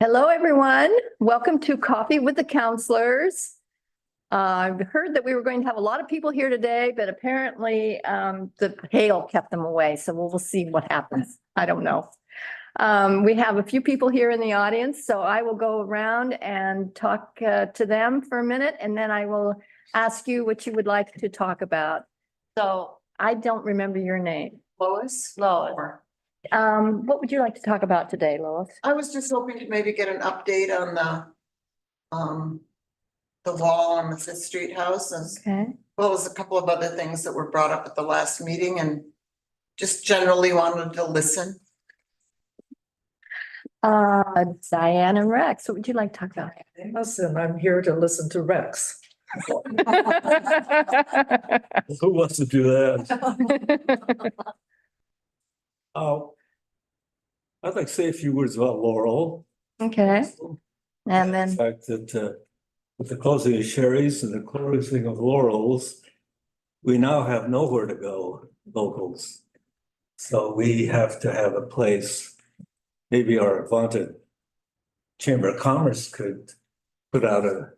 Hello, everyone. Welcome to Coffee with the Councilors. I've heard that we were going to have a lot of people here today, but apparently the hail kept them away. So we'll see what happens. I don't know. We have a few people here in the audience, so I will go around and talk to them for a minute, and then I will ask you what you would like to talk about. So I don't remember your name. Lois? Lois. What would you like to talk about today, Lois? I was just hoping to maybe get an update on the wall on the Fifth Street house, as Okay. well as a couple of other things that were brought up at the last meeting, and just generally wanted to listen. Diane and Rex, what would you like to talk about? Listen, I'm here to listen to Rex. Who wants to do that? I'd like to say a few words about Laurel. Okay, and The then, fact that with the closing of Sherry's and the closing of Laurel's, we now have nowhere to go, locals. So we have to have a place. Maybe our vaunted Chamber of Commerce could put out a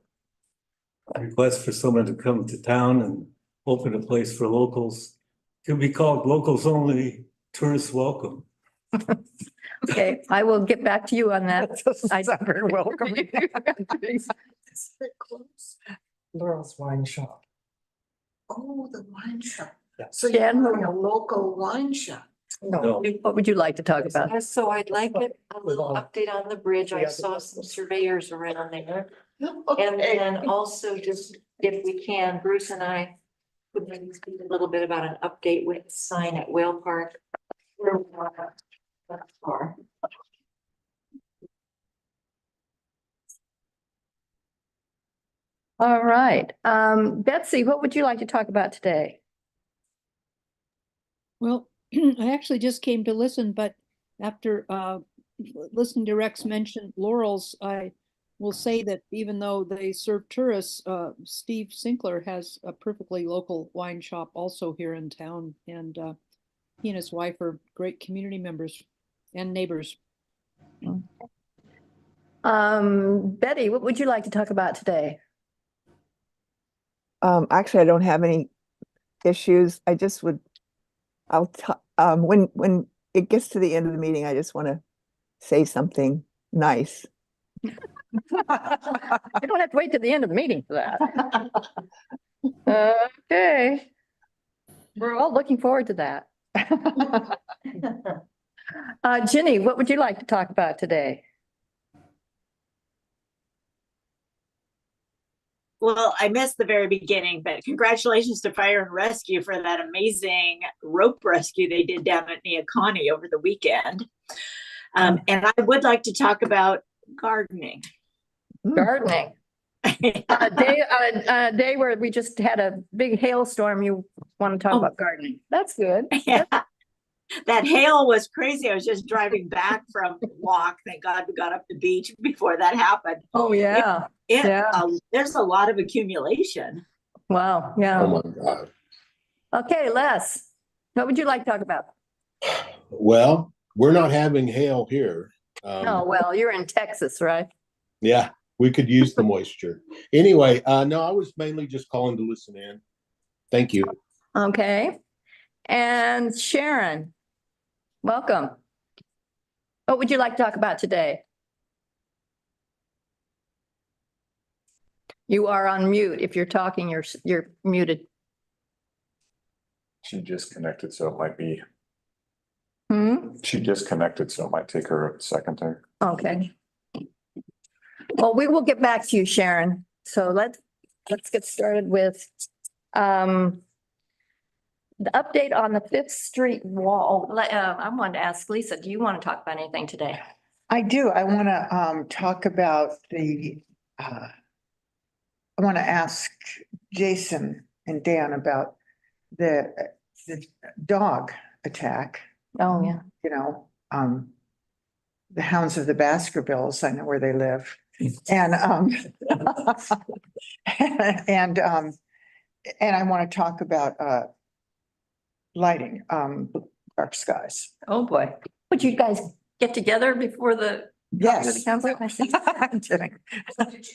request for someone to come to town and open a place for locals. It could be called Locals Only, Tourists Welcome. okay, I will get back to you on that. That sound very welcoming. It's a bit close. Laurel's Wine Shop. Oh, the wine shop. Yeah. So you're Jen? having a local wine shop. No, What would you like to talk about? So I'd like a little update on the bridge. I Yeah. saw some surveyors around there. And Okay. then also just, if we can, Bruce and I would maybe speak a little bit about an update with the sign at Whale Park. Where we are thus far. All right, Betsy, what would you like to talk about today? Well, I actually just came to listen, but after listening to Rex mention Laurel's, I will say that even though they serve tourists, Steve Sinkler has a perfectly local wine shop also here in town, and he and his wife are great community members and neighbors. Betty, what would you like to talk about today? Actually, I don't have any issues. I just would, when it gets to the end of the meeting, I just want to say something nice. You don't have to wait to the end of the meeting for that. Okay. We're all looking forward to that. Ginny, what would you like to talk about today? Well, I missed the very beginning, but congratulations to Fire and Rescue for that amazing rope rescue they did down at Neocani over the weekend. And I would like to talk about gardening. Gardening. A day where we just had a big hailstorm, you want to talk about gardening. That's good. Yeah. That hail was crazy. I was just driving back from a walk. Thank God we got up the beach before that happened. Oh, yeah. There's a lot of accumulation. Wow, yeah. Oh my God. Okay, Les, what would you like to talk about? Well, we're not having hail here. Oh, well, you're in Texas, right? Yeah, we could use the moisture. Anyway, no, I was mainly just calling to listen in. Thank you. Okay. And Sharon, welcome. What would you like to talk about today? You are on mute. If you're talking, you're muted. She just connected, so it might be, Hmm? she disconnected, so it might take her a second there. Okay. Well, we will get back to you, Sharon. So let's get started with the update on the Fifth Street wall. I wanted to ask Lisa, do you want to talk about anything today? I do. I want to talk about I want to ask Jason and Dan about the dog attack. Oh, yeah. You know, the Hounds of the Baskervilles. I know where they live, and and I want to talk about lighting, dark skies. Oh, boy. Would you guys get together before the Yes. Counselor, I see. I'm kidding.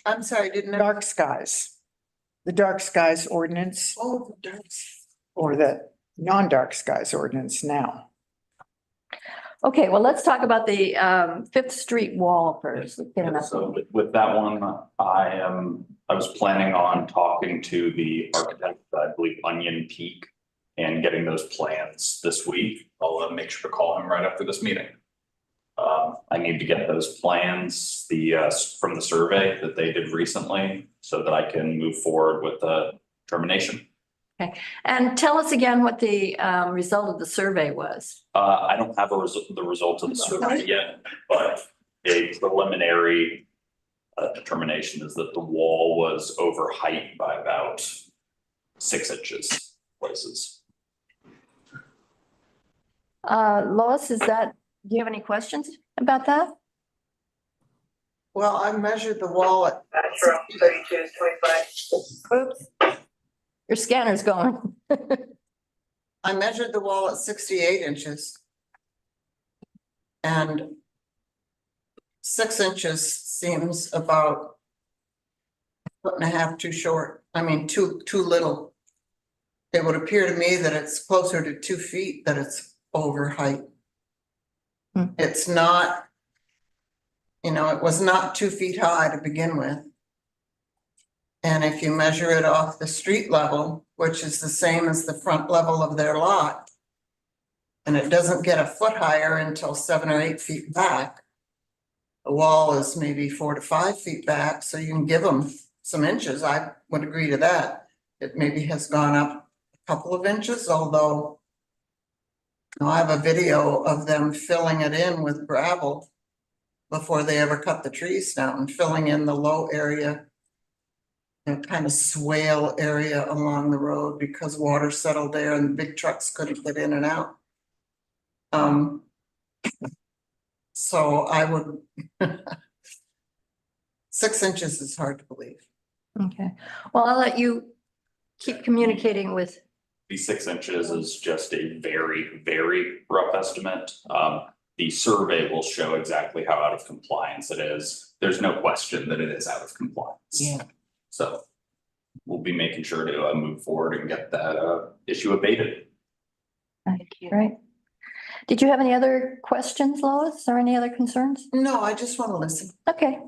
I'm sorry, didn't know. Dark skies. The dark skies ordinance Oh, the dark. or the non-dark skies ordinance now. Okay, well, let's talk about the Fifth Street wall first. Let's get an So update. with that one, I was planning on talking to the architect, I believe Onion Peak, and getting those plans this week. I'll make sure to call him right after this meeting. I need to get those plans, from the survey that they did recently, so that I can move forward with the termination. And tell us again what the result of the survey was. I don't have the results of the survey yet, but a preliminary determination is that the wall was over height by about 6 inches places. Lois, do you have any questions about that? Well, I measured the wall at. Oops. Your scanner's going. I measured the wall at 68 inches. And 6 inches seems about a 1.5 feet too short. I mean, too little. It would appear to me that it's closer to 2 feet that it's over height. It's not, it was not 2 feet high to begin with. And if you measure it off the street level, which is the same as the front level of their lot, and it doesn't get a foot higher until 7 or 8 feet back. The wall is maybe 4 to 5 feet back, so you can give them some inches. I would agree to that. It maybe has gone up a couple of inches, although I have a video of them filling it in with gravel before they ever cut the trees down, filling in the low area, kind of swale area along the road because water settled there and the big trucks couldn't get in and out. So I would, 6 inches is hard to believe. Okay, well, I'll let you keep communicating with. The 6 inches is just a very, very rough estimate. The survey will show exactly how out of compliance it is. There's no question that it is out of compliance. Yeah. So we'll be making sure to move forward and get that issue abated. Thank you. Right. Did you have any other questions, Lois, or any other concerns? No, I just want to listen. Okay.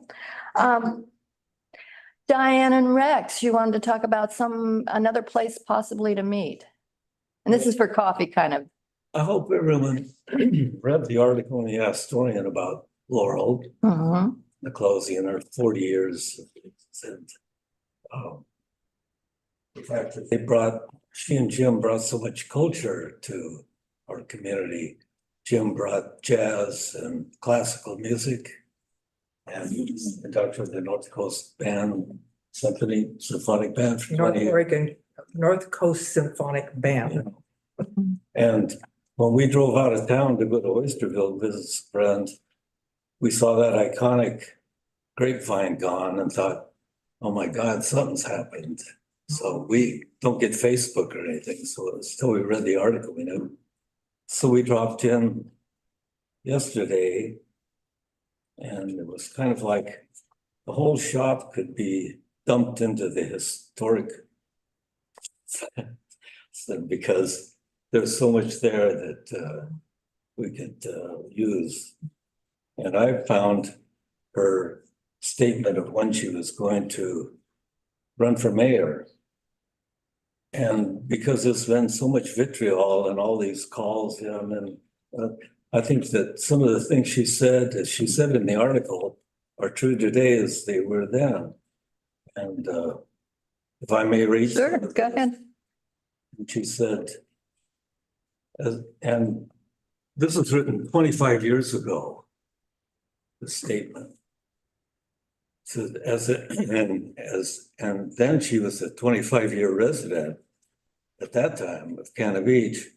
Diane and Rex, you wanted to talk about another place possibly to meet. And this is for coffee, kind of. I hope everyone read the article in the Astorian about Laurel, the closing in her 40 years. And the fact that she and Jim brought so much culture to our community. Jim brought jazz and classical music and conductor of the North Coast Band Symphonic Band for 20 years. North Coast Symphonic Band. And when we drove out of town to go to Oysterville, visit a friend, we saw that iconic grapevine gone and thought, oh my God, something's happened. So we don't get Facebook or anything. So until we read the article, we knew. So we dropped in yesterday and it was kind of like the whole shop could be dumped into the historic because there's so much there that we could use. And I found her statement of when she was going to run for mayor. And because there's been so much vitriol and all these calls, and I think that some of the things she said, as she said in the article, are true today as they were then. And if I may read. Sure, go ahead. And she said, and this was written 25 years ago, the statement. So and then she was a 25-year resident at that time of Canada Beach.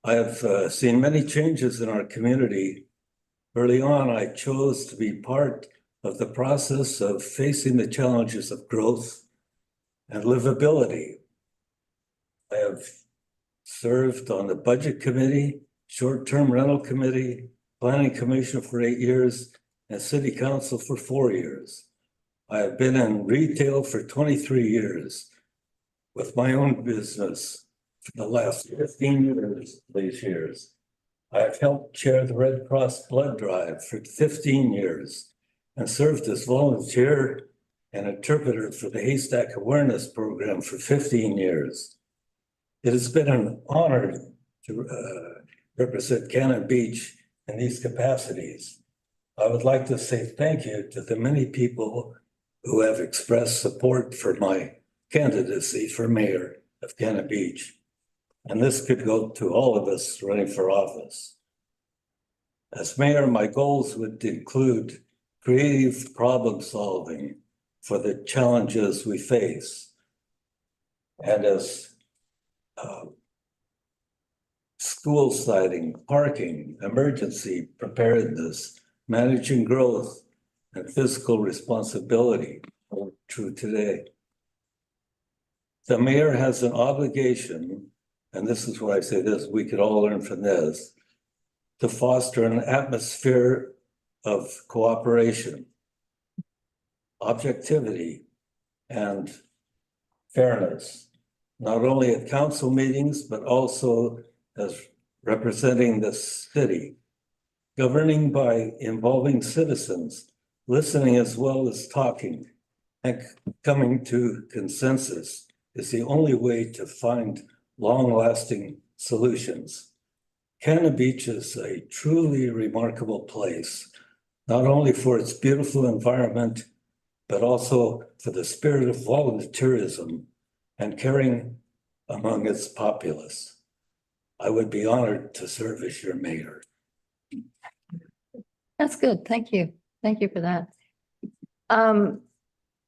I have seen many changes in our community. Early on, I chose to be part of the process of facing the challenges of growth and livability. I have served on the budget committee, short-term rental committee, planning commission for 8 years, and city council for 4 years. I have been in retail for 23 years with my own business for the last 15 years, these years. I have helped chair the Red Cross Blood Drive for 15 years and served as volunteer and interpreter for the Haystack Awareness Program for 15 years. It has been an honor to represent Cannon Beach in these capacities. I would like to say thank you to the many people who have expressed support for my candidacy for mayor of Cannon Beach. And this could go to all of us running for office. As mayor, my goals would include creative problem solving for the challenges we face. And as school siting, parking, emergency preparedness, managing growth, and fiscal responsibility are true today. The mayor has an obligation, and this is what I say this, we could all learn from this, to foster an atmosphere of cooperation, objectivity, and fairness, not only at council meetings, but also as representing the city, governing by involving citizens, listening as well as talking, and coming to consensus is the only way to find long-lasting solutions. Cannon Beach is a truly remarkable place, not only for its beautiful environment, but also for the spirit of volunteerism and caring among its populace. I would be honored to serve as your mayor. That's good. Thank you. Thank you for that.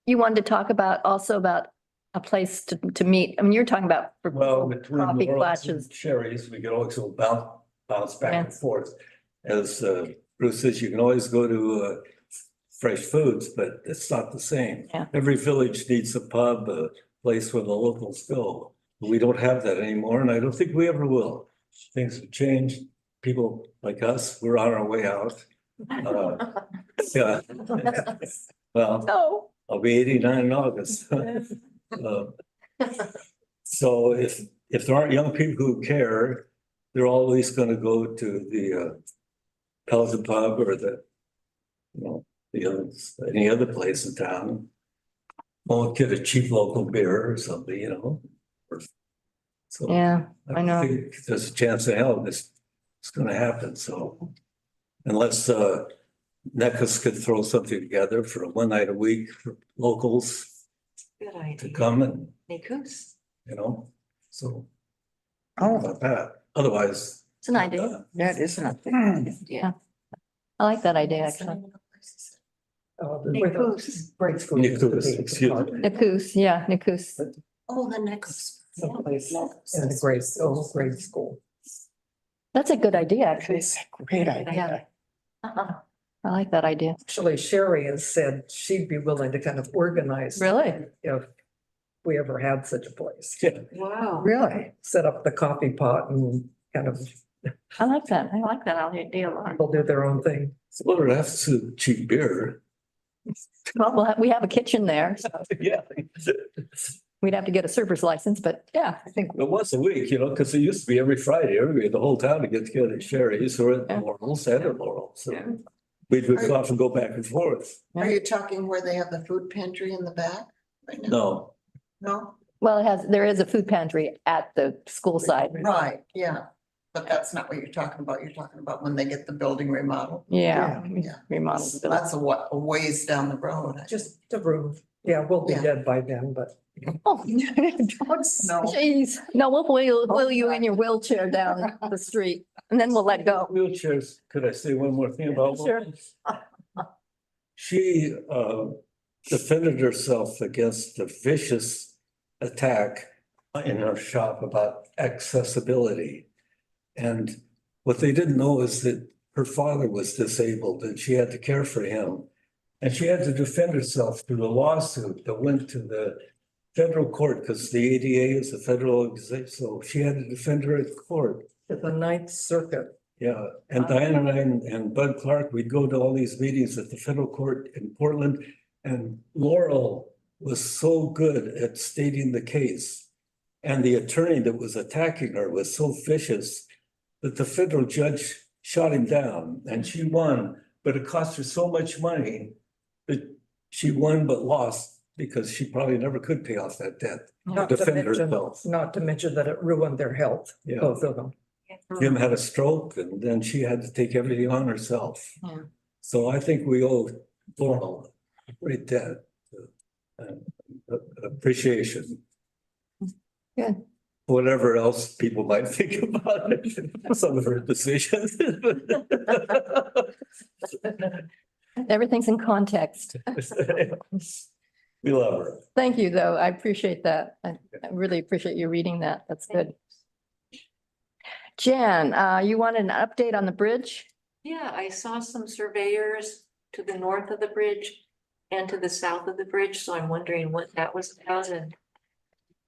You wanted to talk also about a place to meet. I mean, you're talking about for Well, between coffee Laurel's classes. and Sherry's, we could also bounce back and forth. As Bruce says, you can always go to Fresh Foods, but it's not the same. Yeah. Every village needs a pub, a place where the locals go. We don't have that anymore, and I don't think we ever will. Things have changed. People like us, we're on our way out. Yeah. Well, No. I'll be 89 in August. So if there aren't young people who care, they're always going to go to the Pelican Pub or any other place in town. Won't get a cheap local beer or something, So Yeah, I know. think there's a chance of hell it's going to happen. So unless NECAS could throw something together for one night a week for locals Good to idea. come and, Nikus. so Oh, about that. Otherwise. It's an idea. that is nothing. Yeah. I like that idea, actually. Nikus. Great food. Nikus, excuse me. Nikus, yeah, Nikus. Oh, the next. Someplace in the grade school. That's a good idea, actually. It's a great idea. I like that idea. Actually, Sherry has said she'd be willing to kind of organize. Really? If we ever had such a place. Wow. Really? Set up the coffee pot and kind of I like that. I like that idea a lot. people do their own thing. Well, it has to cheap beer. Well, we have a kitchen there, so Yeah. we'd have to get a server's license, but yeah, I think. But once a week, because it used to be every Friday, the whole town would get together at Sherry's or at Yeah. Laurel's and at Laurel. So Yeah. we'd often go back and forth. Are you talking where they have the food pantry in the back? Right now? No, No? Well, there is a food pantry at the school side. Right, yeah. But that's not what you're talking about. You're talking about when they get the building remodeled. Yeah. Yeah. Remodeled the building. That's a ways down the road. Just the room. Yeah, we'll be Yeah. dead by then, but Oh, No. jeez. No, we'll wheel you in your wheelchair down the street and then we'll let go. wheelchairs. Could I say one more thing about? Sure. She defended herself against the vicious attack in her shop about accessibility. And what they didn't know is that her father was disabled and she had to care for him. And she had to defend herself through a lawsuit that went to the federal court because the ADA is a federal organization. So she had to defend her at court. at the Ninth Circuit, Yeah, and Diane and I and Bud Clark, we'd go to all these meetings at the federal court in Portland. And Laurel was so good at stating the case. And the attorney that was attacking her was so vicious that the federal judge shot him down and she won. But it cost her so much money that she won but lost because she probably never could pay off that debt. Not to Defend mention, herself. not to mention that it ruined their health, Yeah. both of them. Jim had a stroke and then she had to take everything on herself. Yeah. So I think we owe Laurel a great debt. Appreciation. Good. Whatever else people might think about it, some of her decisions. Everything's in context. We love her. Thank you, though. I appreciate that. I really appreciate you reading that. That's good. Jan, you wanted an update on the bridge? Yeah, I saw some surveyors to the north of the bridge and to the south of the bridge, so I'm wondering what that was about and.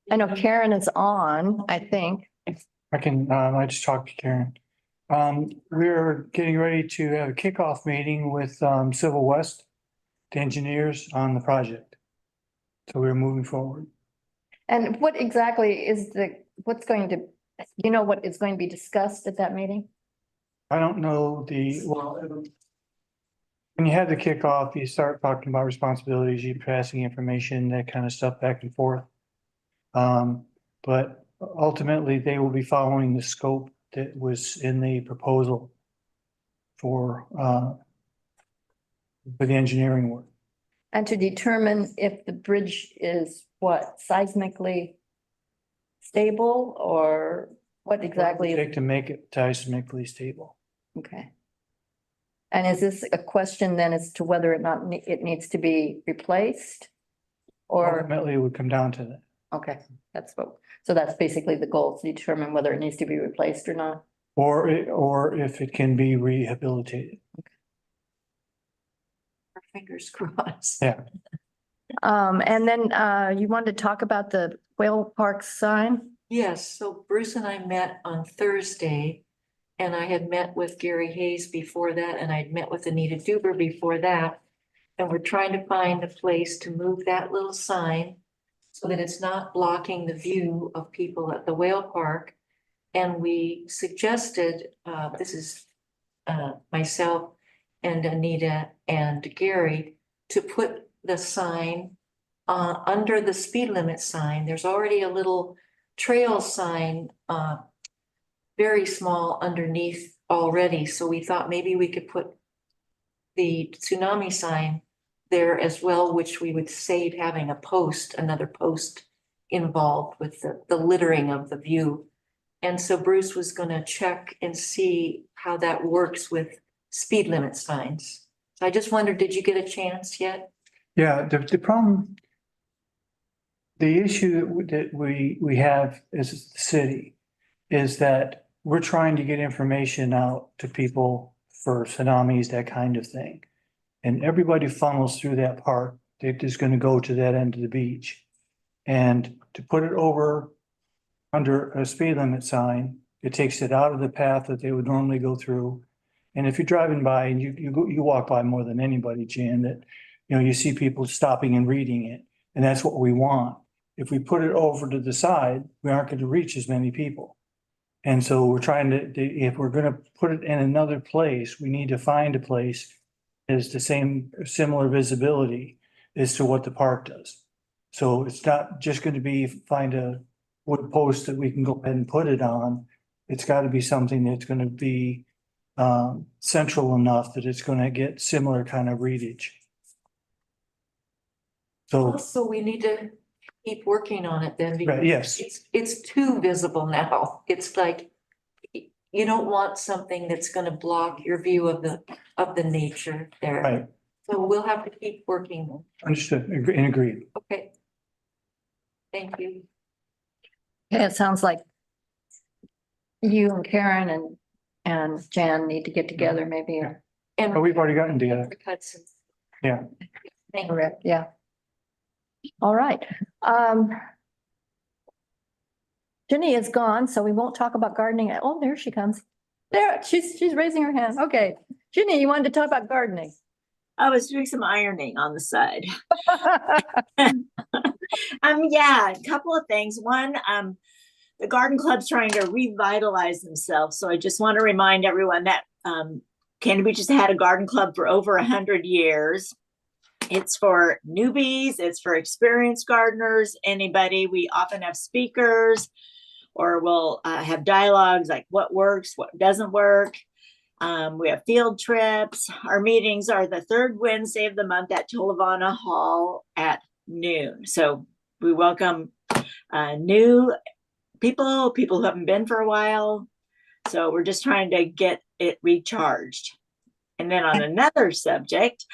I know Karen is on, I think. I just talked to Karen. We're getting ready to have a kickoff meeting with Civil West, the engineers on the project. So we're moving forward. And what exactly is what is going to be discussed at that meeting? I don't know when you have the kickoff, you start talking about responsibilities, you passing information, that kind of stuff back and forth. But ultimately, they will be following the scope that was in the proposal for the engineering work. And to determine if the bridge is seismically stable or what exactly? Take to make it seismically stable. Okay. And is this a question then as to whether or not it needs to be replaced? Or, Ultimately, it would come down to that. okay, so that's basically the goal, to determine whether it needs to be replaced or not. Or if it can be rehabilitated. Our fingers crossed. Yeah. And then you wanted to talk about the Whale Park sign? Yes, so Bruce and I met on Thursday. And I had met with Gary Hayes before that, and I'd met with Anita Duber before that. And we're trying to find a place to move that little sign so that it's not blocking the view of people at the whale park. And we suggested, this is myself and Anita and Gary, to put the sign under the speed limit sign. There's already a little trail sign, very small underneath already. So we thought maybe we could put the tsunami sign there as well, which we would save having another post involved with the littering of the view. And so Bruce was gonna check and see how that works with speed limit signs. So I just wondered, did you get a chance yet? Yeah, the problem, the issue that we have as a city is that we're trying to get information out to people for tsunamis, that kind of thing. And everybody funnels through that part that is going to go to that end of the beach. And to put it over under a speed limit sign, it takes it out of the path that they would normally go through. And if you're driving by and you walk by more than anybody, Jan, that, you see people stopping and reading it. And that's what we want. If we put it over to the side, we aren't going to reach as many people. And so we're trying to, if we're going to put it in another place, we need to find a place is the similar visibility as to what the park does. So it's not just going to be find a wood post that we can go ahead and put it on. It's got to be something that's going to be central enough that it's going to get similar kind of readage. So we need to keep working on it then. Because right, yes. It's too visible now. It's like, you don't want something that's gonna block your view of the nature there. Right. So we'll have to keep working. Understood and agreed. Okay. Thank you. Okay, it sounds like you and Karen and Jan need to get together maybe. And But we've already gotten together. Hudson. Yeah. Thank you. Correct, yeah. All right. Jenny is gone, so we won't talk about gardening. Oh, there she comes. There, she's raising her hand. Okay. Ginny, you wanted to talk about gardening. I was doing some ironing on the side. Yeah, a couple of things. One, the garden club's trying to revitalize themselves. So I just want to remind everyone that Candy Beach has had a garden club for over 100 years. It's for newbies, it's for experienced gardeners, anybody. We often have speakers, or we'll have dialogues like what works, what doesn't work. We have field trips. Our meetings are the third Wednesday of the month at Tolavana Hall at noon. So we welcome new people who haven't been for a while. So we're just trying to get it recharged. And then on another subject,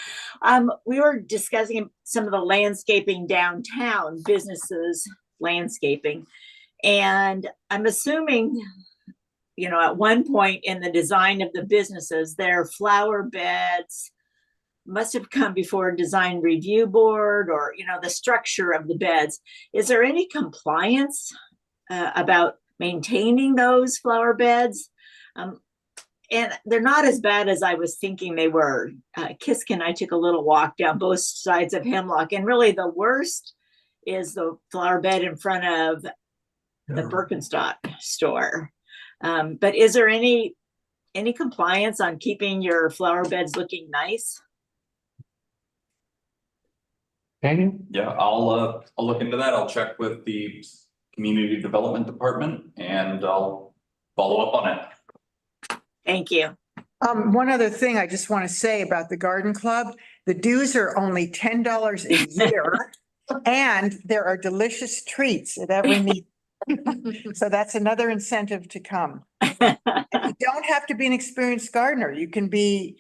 we were discussing some of the landscaping downtown, businesses, landscaping. And I'm assuming, you know, at one point in the design of the businesses, their flower beds must have come before a design review board, or, you know, the structure of the beds. Is there any compliance about maintaining those flower beds? And they're not as bad as I was thinking they were. Kiska and I took a little walk down both sides of Hemlock, and really the worst is the flower bed in front of the Birkenstock store. But is there any compliance on keeping your flower beds looking nice? Candy? Yeah, I'll look into that. I'll check with the community development department and I'll follow up on it. Thank you. One other thing I just want to say about the garden club, the dues are only $10 a year. And there are delicious treats at every meeting. So that's another incentive to come. And you don't have to be an experienced gardener. You can be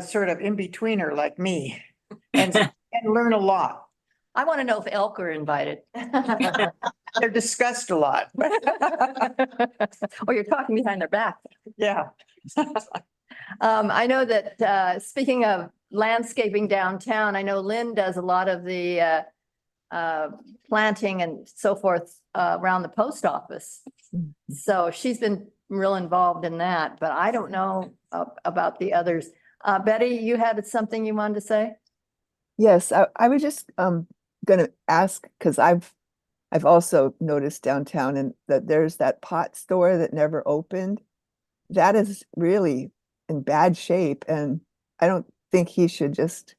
sort of in-betweener like me and learn a lot. I want to know if elk are invited. They're discussed a lot. Or you're talking behind their back. Yeah. I know that, speaking of landscaping downtown, I know Lynn does a lot of the planting and so forth around the post office. So she's been real involved in that, but I don't know about the others. Betty, you had something you wanted to say? Yes, I was just gonna ask, because I've also noticed downtown and that there's that pot store that never opened. That is really in bad shape, and I don't think he should just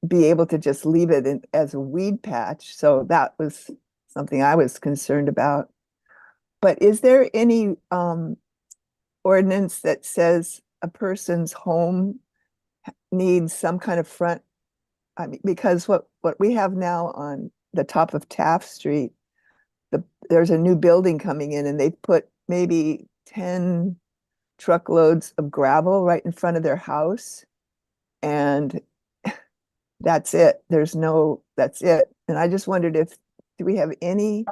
be able to just leave it as a weed patch. So that was something I was concerned about. But is there any ordinance that says a person's home needs some kind of front? I mean, because what we have now on the top of Taft Street, there's a new building coming in, and they've put maybe 10 truckloads of gravel right in front of their house. And that's it. That's it. And I just wondered do we have any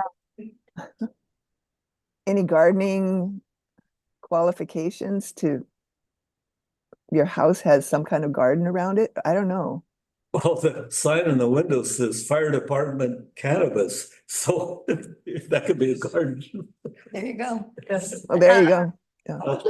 gardening qualifications to your house has some kind of garden around it? I don't know. Well, the sign in the window says fire department cannabis, so that could be a garden. There you go. Well, there you go.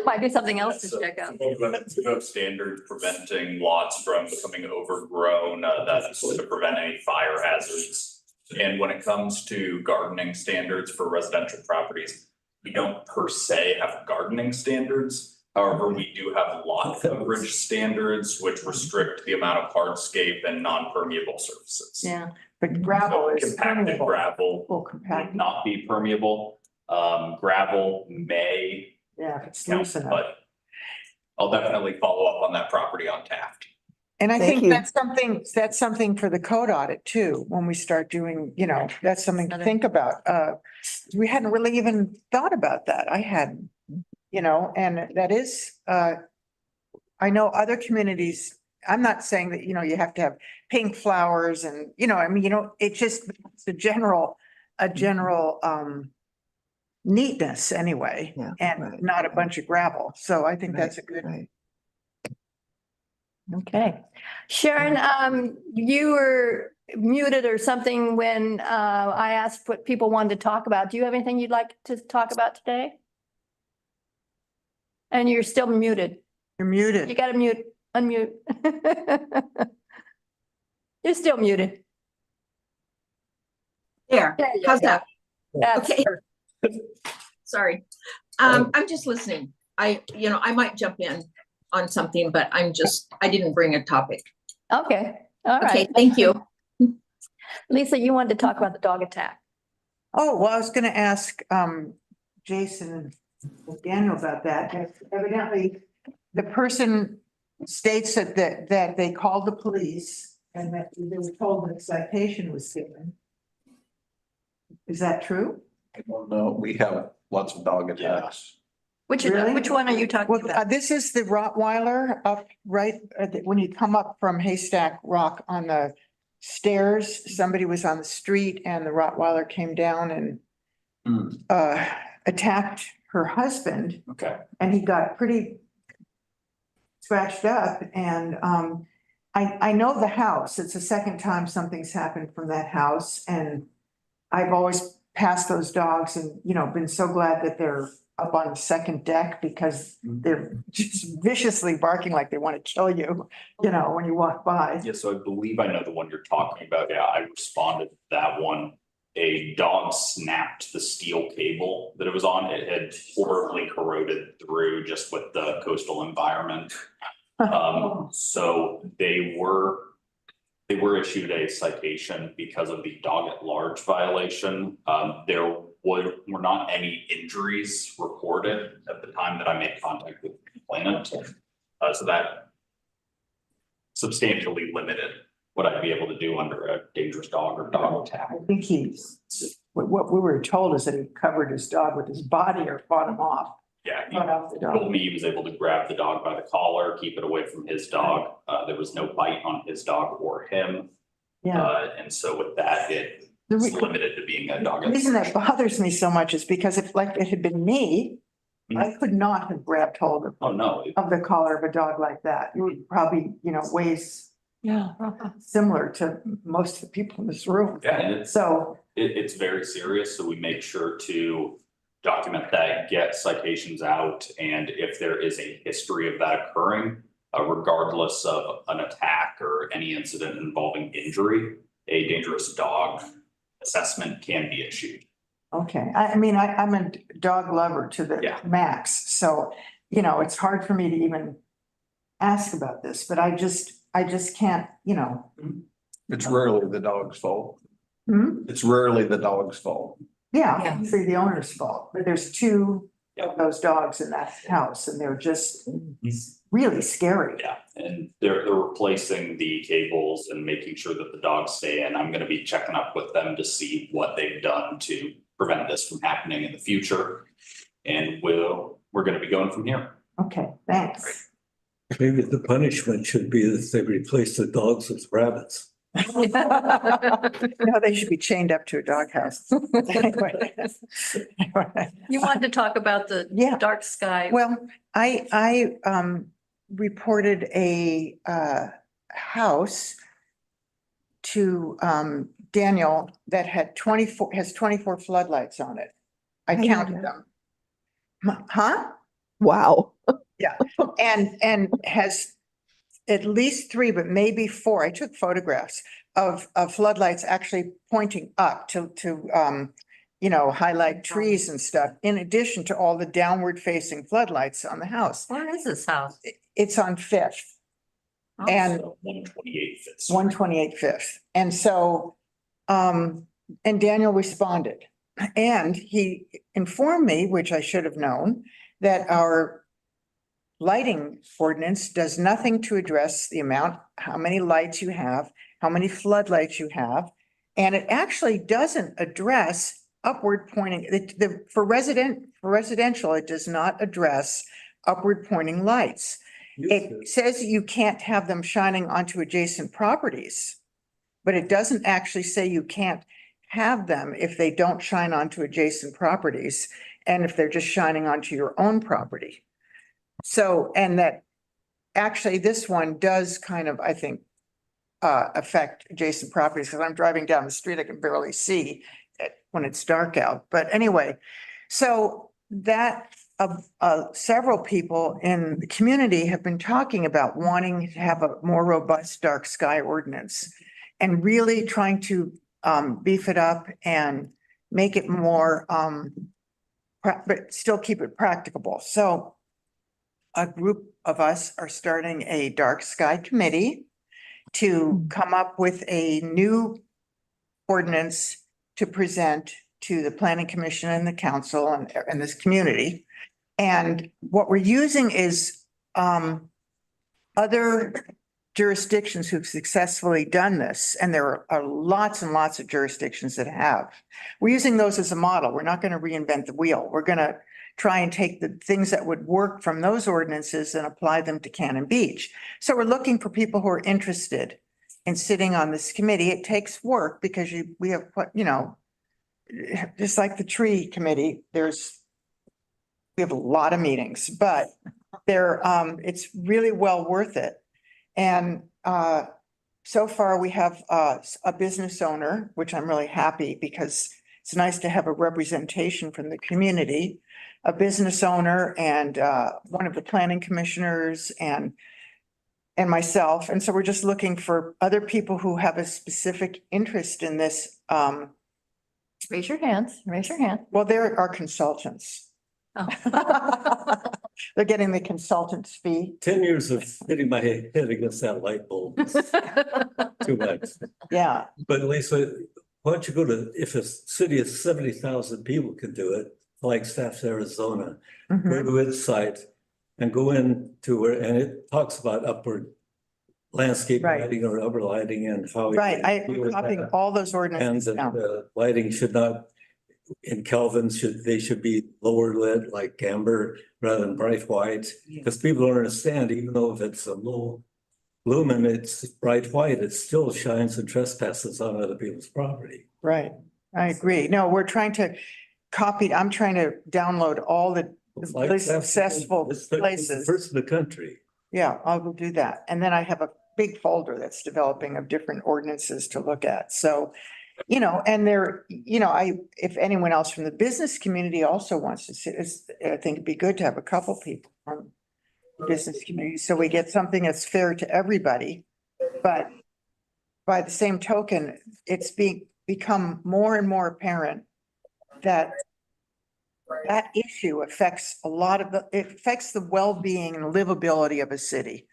Might be something else to check out. We have standards preventing lots from becoming overgrown, that's to prevent any fire hazards. And when it comes to gardening standards for residential properties, we don't per se have gardening standards. However, we do have lot coverage standards, which restrict the amount of hardscape and non-permeable surfaces. Yeah. But gravel is Compacted permeable. gravel Oh, would compacted. not be permeable. Gravel may Yeah, it's count, loose enough. but I'll definitely follow up on that property on Taft. And I Thank think you. that's something for the code audit too, when we start doing, that's something to think about. We hadn't really even thought about that. I hadn't, and that is, I know other communities, I'm not saying that, you have to have pink flowers and, it's just a general neatness anyway, Yeah, and right, not a right. bunch of gravel. So I think that's a good. Right. Okay. Sharon, you were muted or something when I asked what people wanted to talk about. Do you have anything you'd like to talk about today? And you're still muted. You're You muted. gotta unmute. You're still muted. There, There you how's go. that? That's Okay. perfect. Sorry. I'm just listening. I might jump in on something, but I didn't bring a topic. Okay, all right. Okay, thank you. Lisa, you wanted to talk about the dog attack. Oh, well, I was gonna ask, Jason and Daniel about that. Evidently, the person states that they called the police and that they were told that a citation was given. Is that true? I don't know. We have lots of dog attacks. Really? Which one are you talking Well, about? this is the Rottweiler up right, when you come up from Haystack Rock on the stairs, somebody was on the street and the Rottweiler came down and Hmm. attacked her husband Okay. and he got pretty scratched up and, I know the house. It's the second time something's happened from that house and I've always passed those dogs and, been so glad that they're up on the second deck because they're just viciously barking like they want to kill you, when you walk by. Yeah, so I believe I know the one you're talking about. Yeah, I responded to that one. A dog snapped the steel cable that it was on. It had horribly corroded through just with the coastal environment. So they were issued a citation because of the dog at large violation. There were not any injuries reported at the time that I made contact with the complainant. So that substantially limited what I'd be able to do under a dangerous dog or dog attack. I think what we were told is that he covered his dog with his body or fought him off. Yeah, he Fought off the told dog. me he was able to grab the dog by the collar, keep it away from his dog. There was no bite on his dog or him. Yeah. And so with that, it's The limited to being a dog. The reason that bothers me so much is because if like it had been me, I could not have grabbed hold Oh, no, of the collar of a dog like that. It would probably, weighs Yeah. similar to most of the people in this room. yeah, and So, it's very serious, so we make sure to document that, get citations out, and if there is a history of that occurring, regardless of an attack or any incident involving injury, a dangerous dog assessment can be issued. okay, I'm a dog lover to the Yeah. max, so, it's hard for me to even ask about this, but I just can't, It's rarely the dog's fault. Hmm? It's rarely the dog's fault. Yeah, Yeah. it's the owner's fault, but there's two of those dogs in that house and they're just really scary. Yeah, and they're replacing the cables and making sure that the dogs stay in. I'm gonna be checking up with them to see what they've done to prevent this from happening in the future. And we're gonna be going from here. Okay, thanks. Maybe the punishment should be that they replace the dogs with rabbits. No, they should be chained up to a doghouse. Anyway. You wanted to talk about the Yeah. dark sky. Well, I reported a house to Daniel that had has 24 floodlights on it. I I know counted that. them. Huh? Wow. And has at least 3, but maybe 4. I took photographs of floodlights actually pointing up to highlight trees and stuff, in addition to all the downward facing floodlights on the house. Where is this house? It's on Fifth, and 128 Fifth. 128 Fifth. And so, and Daniel responded. And he informed me, which I should have known, that our lighting ordinance does nothing to address the amount, how many lights you have, how many floodlights you have. And it actually doesn't address upward pointing, for residential, it does not address upward pointing lights. It says you can't have them shining onto adjacent properties, but it doesn't actually say you can't have them if they don't shine onto adjacent properties and if they're just shining onto your own property. So, and that actually this one does kind of, I think, affect adjacent properties, because I'm driving down the street, I can barely see it when it's dark out. But anyway, so that several people in the community have been talking about wanting to have a more robust dark sky ordinance and really trying to beef it up and make it more, but still keep it practicable. So a group of us are starting a dark sky committee to come up with a new ordinance to present to the planning commission and the council and this community. And what we're using is other jurisdictions who've successfully done this, and there are lots and lots of jurisdictions that have. We're using those as a model. We're not going to reinvent the wheel. We're going to try and take the things that would work from those ordinances and apply them to Cannon Beach. So we're looking for people who are interested in sitting on this committee. It takes work because we have, just like the tree committee, we have a lot of meetings, but it's really well worth it. And so far we have a business owner, which I'm really happy because it's nice to have a representation from the community, a business owner and one of the planning commissioners and myself. And so we're just looking for other people who have a specific interest in this. Raise your hands, raise your hand. Well, there are consultants. Oh. They're getting the consultant's fee. 10 years of hitting my head against that light bulb. is Too much. Yeah, But Lisa, why don't you go to, if a city of 70,000 people can do it, like Staff's Arizona, go mhm. to its site and go in to where, and it talks about upward landscape Right. lighting or upper lighting and how. you Right. can deal I'm with copying that. all those And ordinances that down. the lighting should not, in Kelvin, they should be lower lit like amber rather than bright white. Because people don't understand, even though if it's a low lumen, it's bright white, it still shines and trespasses on other people's property. Right. I agree. No, we're trying to I'm trying to download all the It's like really Staff's- successful it's the places. first in the country. Yeah, I will do that. And then I have a big folder that's developing of different ordinances to look at. So, and if anyone else from the business community also wants to sit, I think it'd be good to have a couple people from the business community. So we get something that's fair to everybody. But by the same token, it's become more and more apparent that that issue affects it affects the well-being and livability of a city.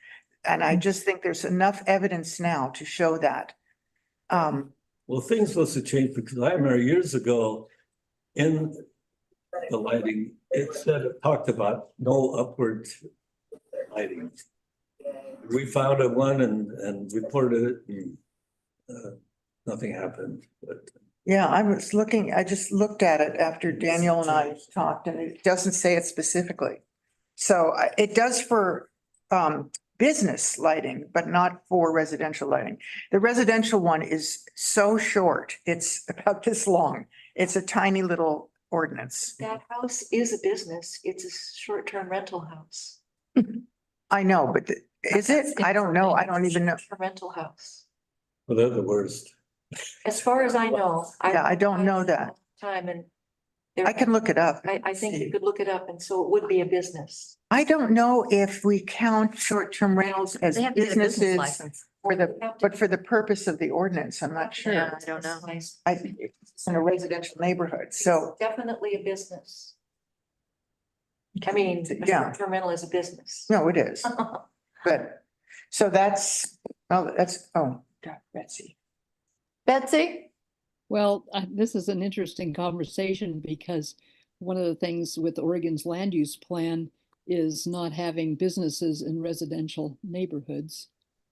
And I just think there's enough evidence now to show that. Well, things must have changed because I remember years ago in the lighting, it talked about no upward lighting. We found a one and reported it and nothing happened, but. Yeah, I just looked at it after Daniel and I talked and it doesn't say it specifically. So it does for business lighting, but not for residential lighting. The residential one is so short. It's about this long. It's a tiny little ordinance. That house is a business. It's a short-term rental house. I know, but is it? I don't know. I don't even know. A rental house. Well, they're the worst. As far as I know. Yeah, I don't know that. Time and. I can look it up. I think you could look it up and so it would be a business. I don't know if we count short-term rentals as They have to get a business businesses license. but for the purpose of the ordinance, I'm not sure. Yeah, I don't know. I think it's in a residential neighborhood, so, Definitely a business. I mean, a Yeah. short-term rental is a business. no, it is. But, so Betsy. Betsy? Well, this is an interesting conversation because one of the things with Oregon's land use plan is not having businesses in residential neighborhoods.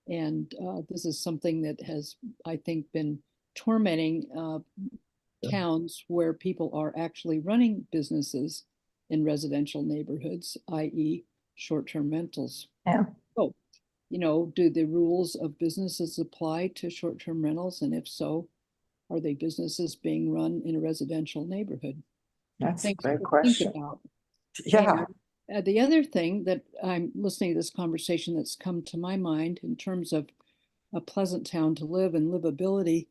And this is something that has, I think, been tormenting towns where people are actually running businesses in residential neighborhoods, i.e. short-term rentals. Yeah. So, do the rules of businesses apply to short-term rentals? And if so, are they businesses being run in a residential neighborhood? That's a Things great to think question. about. Yeah, And, the other thing that I'm listening to this conversation that's come to my mind in terms of a pleasant town to live and livability,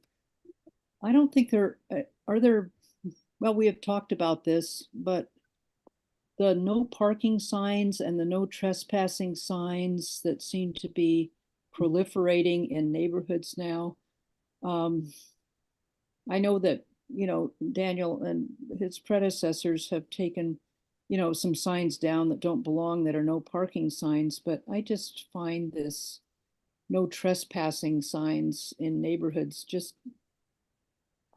I don't think well, we have talked about this, but the no parking signs and the no trespassing signs that seem to be proliferating in neighborhoods now. I know that, Daniel and his predecessors have taken, some signs down that don't belong, that are no parking signs, but I just find this no trespassing signs in neighborhoods just,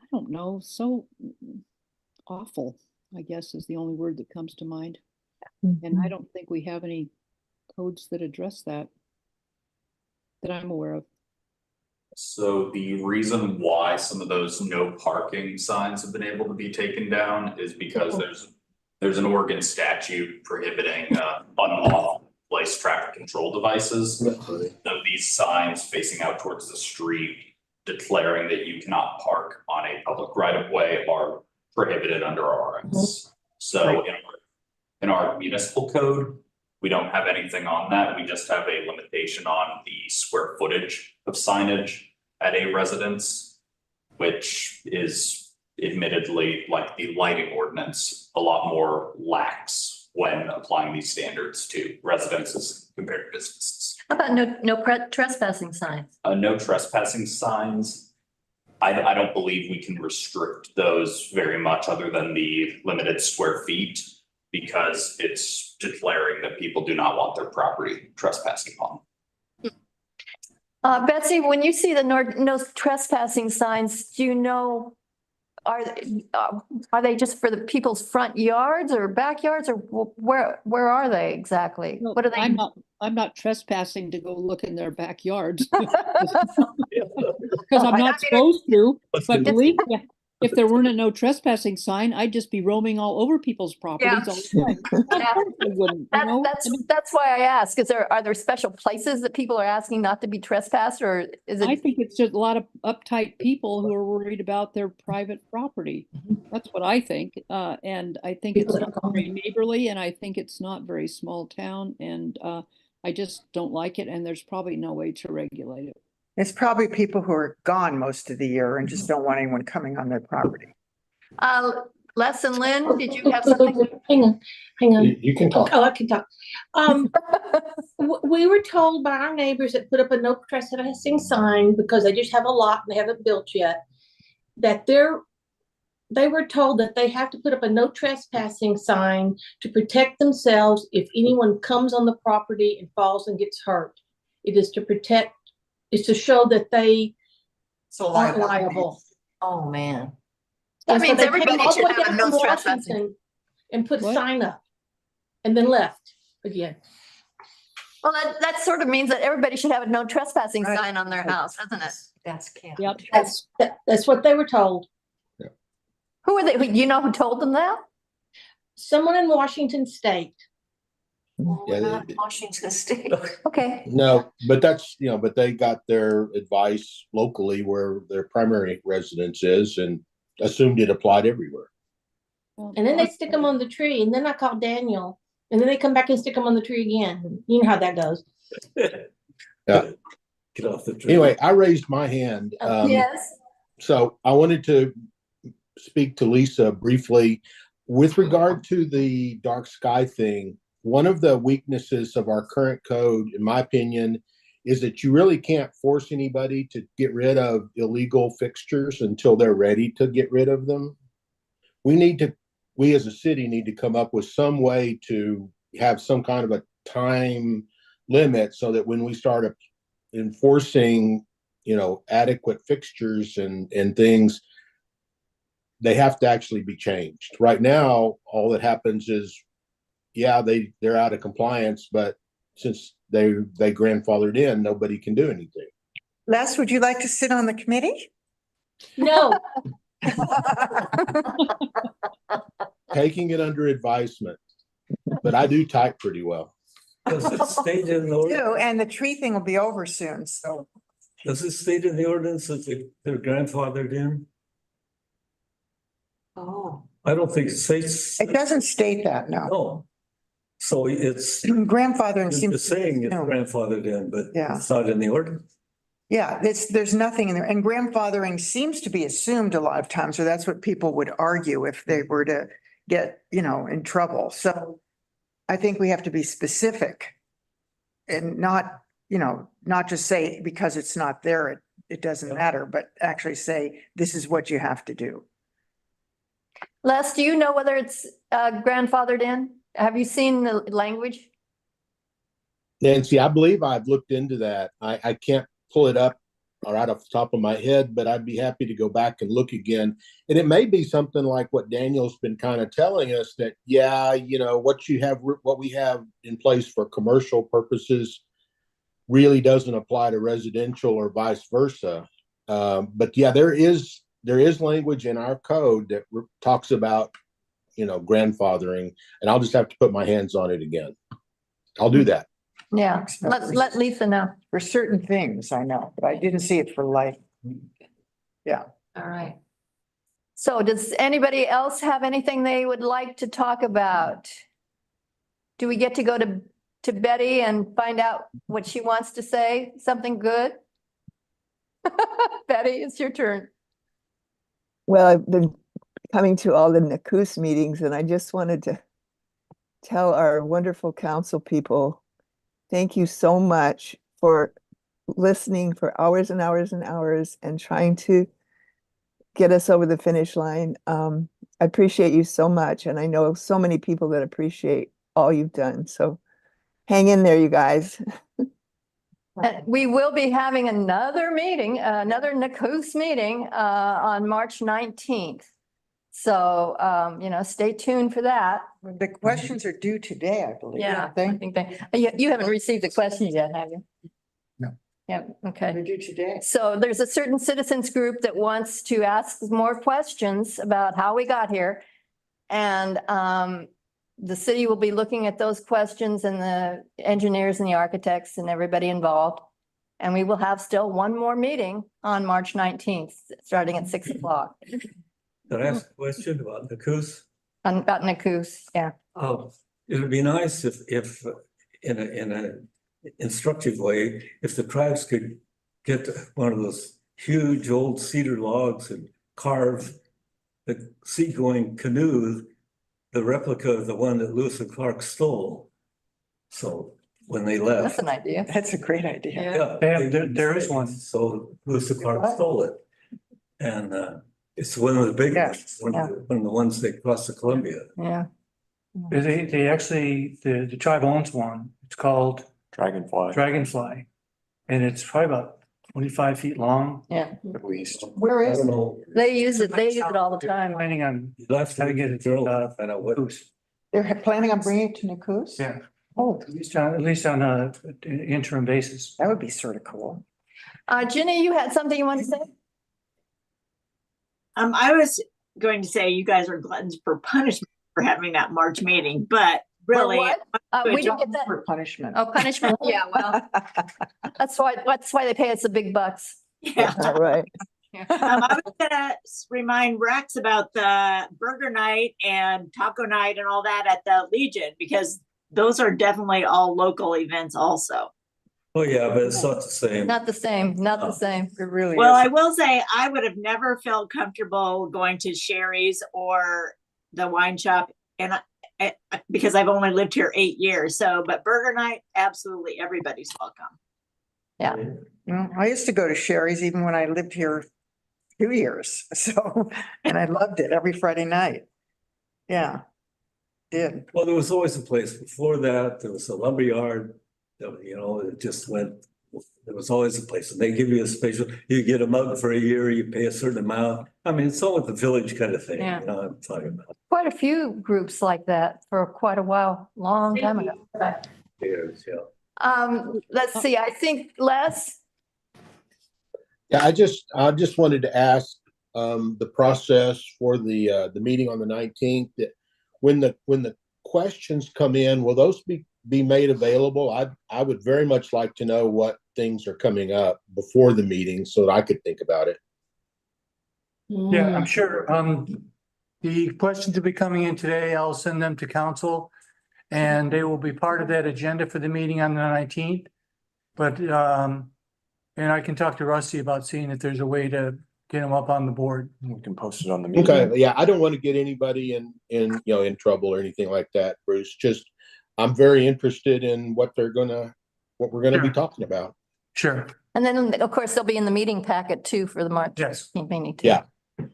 I don't know, so awful, I guess is the only word that comes to mind. And I don't think we have any codes that address that I'm aware of. So the reason why some of those no parking signs have been able to be taken down is because there's an Oregon statute prohibiting unlawful place traffic control devices. So these signs facing out towards the street declaring that you cannot park on a public right of way are prohibited under RS. So in our municipal code, we don't have anything on that. We just have a limitation on the square footage of signage at a residence, which is admittedly, like the lighting ordinance, a lot more lax when applying these standards to residences compared to businesses. How about no trespassing signs? No trespassing signs. I don't believe we can restrict those very much other than the limited square feet, because it's declaring that people do not want their property trespassing on. Betsy, when you see the no trespassing signs, do you know, are they just for the people's front yards or backyards, or where are they exactly? No, What are they? I'm not trespassing to go look in their backyards. Because I'm not supposed to, but believe me, if there weren't a no trespassing sign, I'd just be roaming all over people's properties all the time. Of course I wouldn't, That's why I ask. Are there special places that people are asking not to be trespassed, or is it? I think it's just a lot of uptight people who are worried about their private property. That's what I think. And I think it's not very neighborly, and I think it's not very small town, and I just don't like it, and there's probably no way to regulate it. It's probably people who are gone most of the year and just don't want anyone coming on their property. Les and Lynn, did you have something? Hang on. You can talk. Oh, I can talk. We were told by our neighbors that put up a no trespassing sign because they just have a lot and they haven't built yet, that they were told that they have to put up a no trespassing sign to protect themselves if anyone comes on the property and falls and gets hurt. It is to protect, it's to show that they aren't liable. Oh, man. That And so means they came everybody all the should way have a down no from trespassing. Washington and put a What? sign up and then left again. Well, that sort of means that everybody should have a no trespassing Right. sign on their house, doesn't it? That's camp. Yep. That's what they were told. Who are they? You know who told them that? Someone in Washington State. Well, Yeah, we're not in Washington State. Okay. No, but that's, but they got their advice locally where their primary residence is and assumed it applied everywhere. And then they stick them on the tree. And then I called Daniel. And then they come back and stick them on the tree again. You know how that goes. Yeah. Get off the tree. Anyway, I raised my hand. Yes. So I wanted to speak to Lisa briefly with regard to the dark sky thing. One of the weaknesses of our current code, in my opinion, is that you really can't force anybody to get rid of illegal fixtures until they're ready to get rid of them. We as a city need to come up with some way to have some kind of a time limit so that when we start enforcing, adequate fixtures and things, they have to actually be changed. Right now, all that happens is, they're out of compliance, but since they grandfathered in, nobody can do anything. Les, would you like to sit on the committee? No, Taking it under advisement, but I do type pretty well. Does it state in the ordinance? Do, and the tree thing will be over soon, so. Does it state in the ordinance that they're grandfathered in? Oh, I don't think it states. It doesn't state that, no. No. So it's Grandfathering just seems. saying it's no. grandfathered in, but Yeah. it's not in the ordinance. Yeah, there's nothing in there. And grandfathering seems to be assumed a lot of times, or that's what people would argue if they were to get, in trouble. So I think we have to be specific and not, not just say because it's not there, it doesn't matter, but actually say, this is what you have to do. Les, do you know whether it's grandfathered in? Have you seen the language? Nancy, I believe I've looked into that. I can't pull it up right off the top of my head, but I'd be happy to go back and look again. And it may be something like what Daniel's been kind of telling us that, yeah, what we have in place for commercial purposes really doesn't apply to residential or vice versa. But yeah, there is language in our code that talks about, grandfathering, and I'll just have to put my hands on it again. I'll do that. Yeah, let Lisa know. For certain things, I know, but I didn't see it for life. Yeah. All right. So does anybody else have anything they would like to talk about? Do we get to go to Betty and find out what she wants to say? Something good? Betty, it's your turn. Well, I've been coming to all the NACUS meetings, and I just wanted to tell our wonderful council people, thank you so much for listening for hours and hours and hours and trying to get us over the finish line. I appreciate you so much, and I know so many people that appreciate all you've done. So hang in there, you guys. We will be having another meeting, another NACUS meeting on March 19th. So, stay tuned for that. The questions are due today, I believe. Yeah, aren't they? I think you haven't received the questions yet, have you? No. Yeah, okay. They're due today. So there's a certain citizens group that wants to ask more questions about how we got here. And the city will be looking at those questions and the engineers and the architects and everybody involved. And we will have still one more meeting on March 19th, starting at 6 o'clock. Can I ask a question about NACUS? About NACUS, yeah. It would be nice if in a instructive way, if the tribes could get one of those huge old cedar logs and carve the seagoing canoe, the replica of the one that Lewis and Clark stole. So when they left. That's an idea. That's a great idea. Yeah, There is one. So Lewis and Clark stole it. And it's one of the big ones, one of the ones that crossed the Columbia. Yeah. They actually, the tribe owns one. It's called Dragonfly. And it's probably about 25 feet long. Yeah. At least. Where I is don't it? know. They use it all the time. Planning on Last having time it girl, at find out what. They're planning on bringing it to NACUS? Yeah, Oh, at least on an interim basis. that would be sort of cool. Ginny, you had something you want to say? I was going to say you guys are gluttons for punishment for having that March meeting, but really. What? We didn't get that. For punishment. Oh, punishment. Yeah, well, that's why they pay us the big bucks. Yeah. All right. I was gonna remind Rex about the burger night and taco night and all that at the Legion, because those are definitely all local events also. Oh, yeah, but it's not the same. Not the same, not the same. It really Well, is. I will say I would have never felt comfortable going to Sherry's or the wine shop, and because I've only lived here 8 years. So, but burger night, absolutely everybody's welcome. Yeah. Well, I used to go to Sherry's even when I lived here 2 years. So, and I loved it every Friday night. Yeah, did. Well, there was always a place before that. There was a lumberyard. It just went, there was always a place. And they give you a special, you get a mug for a year, you pay a certain amount. I mean, it's all with the village kind of thing, Yeah. I'm talking about. Quite a few groups like that for quite a while, long time ago. Years, yeah. Let's see, I think Les, Yeah, I just wanted to ask the process for the meeting on the 19th, that when the questions come in, will those be made available? I would very much like to know what things are coming up before the meeting so that I could think about it. Yeah, I'm sure. The questions will be coming in today. I'll send them to council, and they will be part of that agenda for the meeting on the 19th. But, and I can talk to Rusty about seeing if there's a way to get them up on the board. We can post it on the meeting. Okay, yeah, I don't want to get anybody in trouble or anything like that, Bruce. Just I'm very interested in what we're gonna be Sure. talking about. Sure, And then, of course, they'll be in the meeting packet too for the March yes. meeting too. Yeah.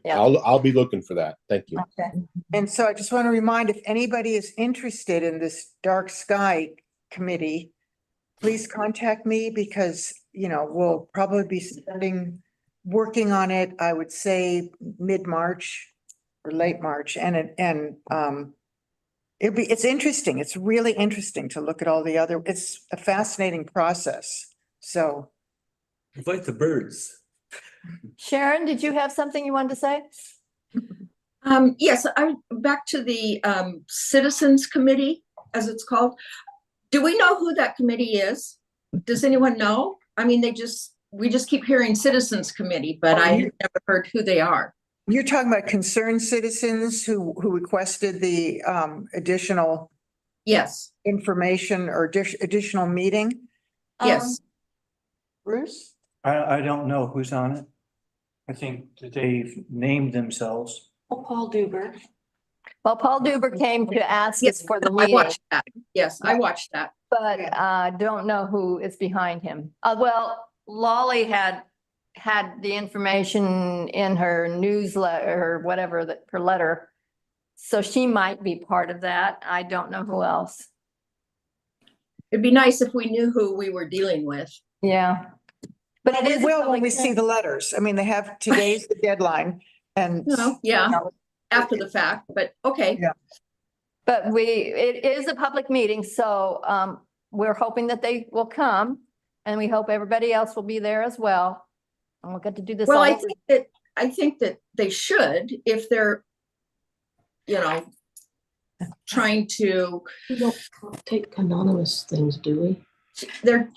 Yeah. I'll be looking for that. Thank you. Okay. And so I just want to remind, if anybody is interested in this dark sky committee, please contact me because, we'll probably be working on it, I would say mid-March or late March. It's interesting. It's really interesting to look at all it's a fascinating process. So. Invite the birds. Sharon, did you have something you wanted to say? Yes, back to the Citizens Committee, as it's called. Do we know who that committee is? Does anyone know? I mean, we just keep hearing Citizens Committee, but I have never heard who they are. You're talking about concerned citizens who requested the additional Yes, information or additional meeting? yes. Bruce? I don't know who's on it. I think that they've named themselves. Oh, Paul Duber. Well, Paul Duber came to ask us Yes, for the I meeting, watched that. Yes, I watched that. but don't know who is behind him. Well, Lolly had the information in her newsletter or whatever, her letter. So she might be part of that. I don't know who else. It'd be nice if we knew who we were dealing with. Yeah. But Well, it we is a will when public we see the letters. I mean, today's the deadline and. Yeah, you know, after the fact, but okay. Yeah. But it is a public meeting, so we're hoping that they will come and we hope everybody else will be there as well. And we'll get to do this. Well, all I over. think that they should, if they're, trying to, We don't take anonymous things, do we? they're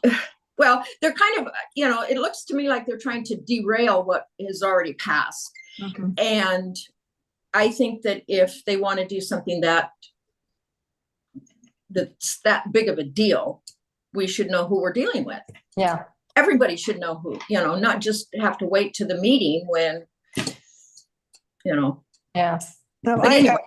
kind of, it looks to me like they're trying to derail what has already passed. Mhm. And I think that if they want to do something that's that big of a deal, we should know who we're dealing with. Yeah. Everybody should know who, not just have to wait to the meeting when, Yeah. No, but anyway,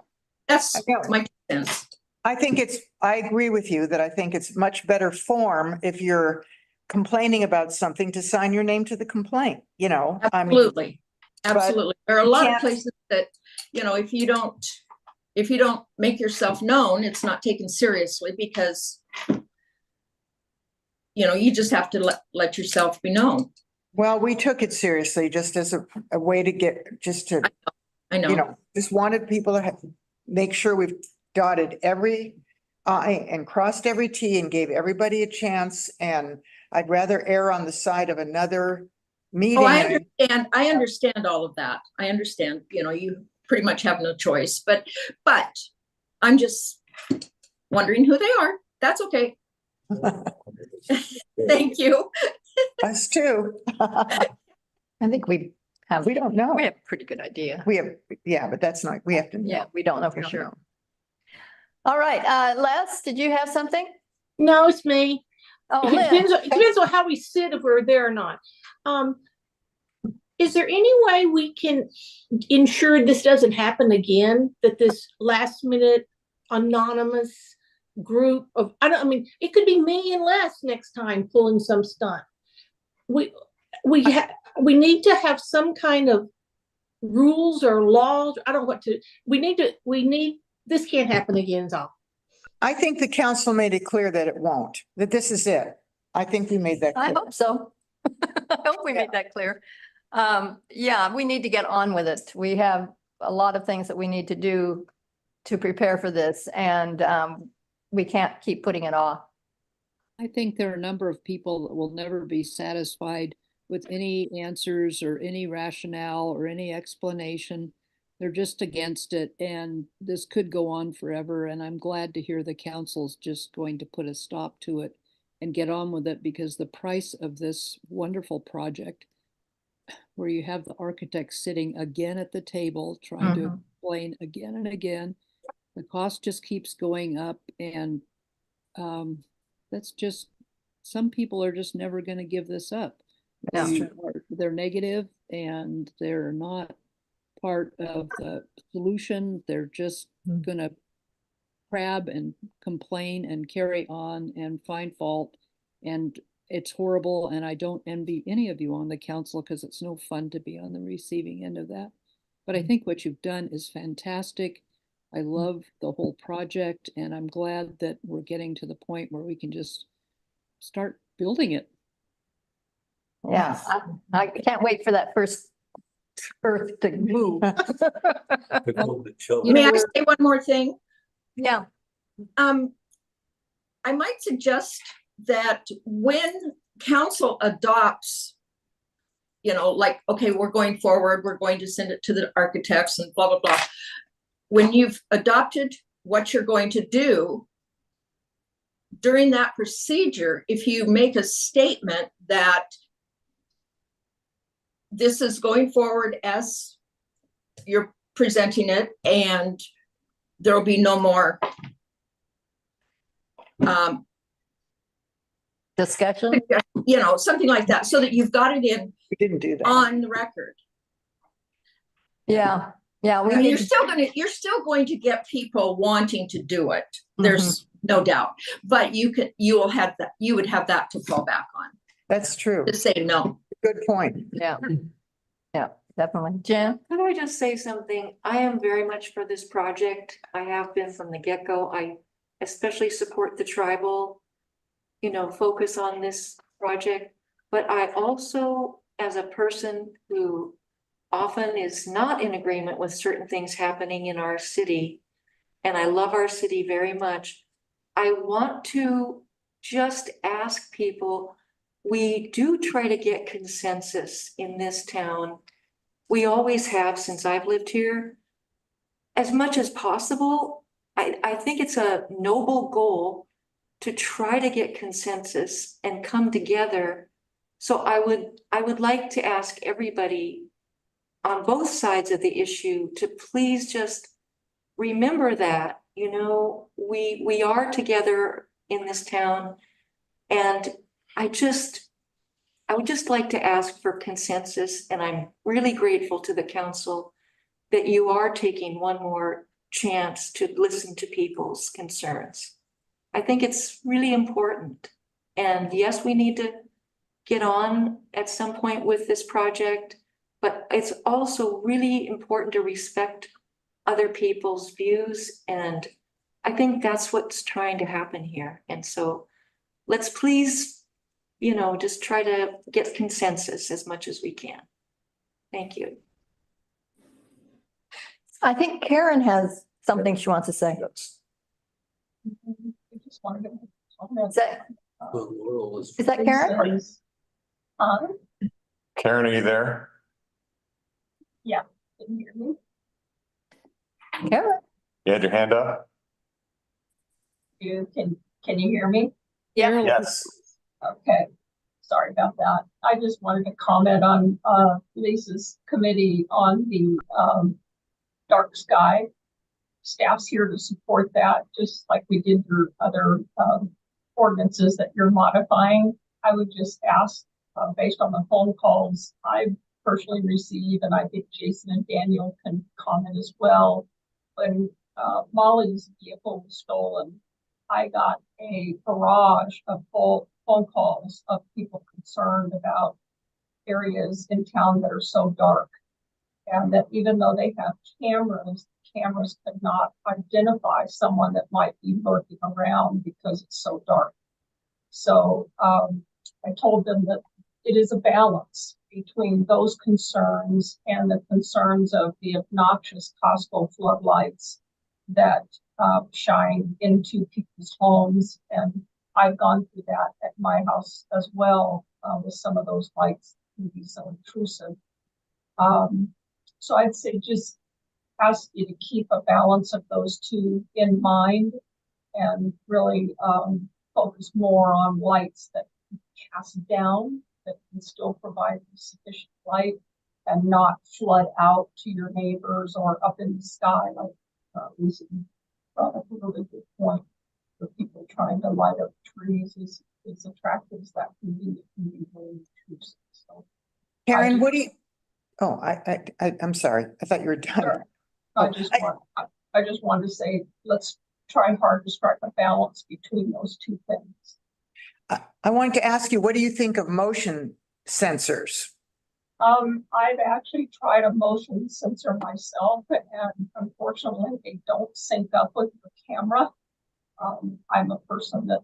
that's my 2 cents. I agree with you that I think it's much better form if you're complaining about something to sign your name to the complaint, I mean. Absolutely. Absolutely. There are a lot of can't- places that, if you don't make yourself known, it's not taken seriously because, you just have to let yourself be known. Well, we took it seriously just as a way to I know. just wanted people to make sure we've dotted every I and crossed every T and gave everybody a chance. And I'd rather err on the side of another meeting. Oh, I understand all of that. I understand, you pretty much have no choice, but I'm just wondering who they are. That's okay. Thank you. Us too. I think we don't know. We have a pretty good idea. But that's not, we have to. know. Yeah, we don't know We for don't sure. know. All right, Les, did you have something? No, it's me. Oh, It Liz. depends on how we sit, if we're there or not. Is there any way we can ensure this doesn't happen again? That this last minute anonymous group of, it could be me and Les next time pulling some stunt. We need to have some kind of rules or laws. I don't know what to, this can't happen again, is all. I think the council made it clear that it won't, that this is it. I think we made that I clear. hope so. I hope we made that clear. Yeah, we need to get on with it. We have a lot of things that we need to do to prepare for this, and we can't keep putting it off. I think there are a number of people that will never be satisfied with any answers or any rationale or any explanation. They're just against it, and this could go on forever. And I'm glad to hear the council's just going to put a stop to it and get on with it, because the price of this wonderful project, where you have the architects sitting again at the table trying to explain again and again, the cost just keeps going up, and that's just, some people are just never going to give this up. They're negative and they're not part of the solution. They're just gonna crab and complain and carry on and find fault. And it's horrible, and I don't envy any of you on the council because it's no fun to be on the receiving end of that. But I think what you've done is fantastic. I love the whole project, and I'm glad that we're getting to the point where we can just start building it. Yeah, I can't wait for that first earth to move. To go to children. May I say one more thing? Yeah, I might suggest that when council adopts, like, okay, we're going forward, we're going to send it to the architects and blah, blah, blah. When you've adopted what you're going to do, during that procedure, if you make a statement that this is going forward as you're presenting it, and there'll be no more discussion. Something like that, so that you've got it in We didn't do that. on the record. Yeah, yeah. I mean, you're still going to get people wanting to do it. There's no doubt, but you would have that to fall back on, That's true. to say no. Good point. Yeah, yeah, definitely. Jan? Could I just say something? I am very much for this project. I have been from the get-go. I especially support the tribal, focus on this project. But I also, as a person who often is not in agreement with certain things happening in our city, and I love our city very much, I want to just ask people, we do try to get consensus in this town. We always have since I've lived here. As much as possible, I think it's a noble goal to try to get consensus and come together. So I would like to ask everybody on both sides of the issue to please just remember that, we are together in this town. And I would just like to ask for consensus, and I'm really grateful to the council that you are taking one more chance to listen to people's concerns. I think it's really important. And yes, we need to get on at some point with this project, but it's also really important to respect other people's views. And I think that's what's trying to happen here. And so let's please, just try to get consensus as much as we can. Thank you. I think Karen has something she wants to say. Is that Karen? Karen, are you there? Yeah, can you hear me? Karen? You had your hand up? Can you hear me? Yeah. Yes. Okay, sorry about that. I just wanted to comment on Lisa's committee on the dark sky. Staff's here to support that, just like we did your other ordinances that you're modifying. I would just ask, based on the phone calls I personally received, and I think Jason and Daniel can comment as well. When Molly's vehicle was stolen, I got a barrage of phone calls of people concerned about areas in town that are so dark, and that even though they have cameras could not identify someone that might be lurking around because it's so dark. So I told them that it is a balance between those concerns and the concerns of the obnoxious Costco floodlights that shine into people's homes. And I've gone through that at my house as well, with some of those lights can be so intrusive. So I'd say just ask you to keep a balance of those two in mind, and really focus more on lights that cast down, that can still provide sufficient light and not flood out to your neighbors or up in the sky, like recently brought up a really good point for people trying to light up trees. As attractive as that can be, it can be really intrusive. So Karen, what do you, oh, I'm sorry. I thought you were done. I just wanted to say, let's try hard to strike a balance between those two things. I wanted to ask you, what do you think of motion sensors? I've actually tried a motion sensor myself, and unfortunately, they don't sync up with the camera. I'm a person that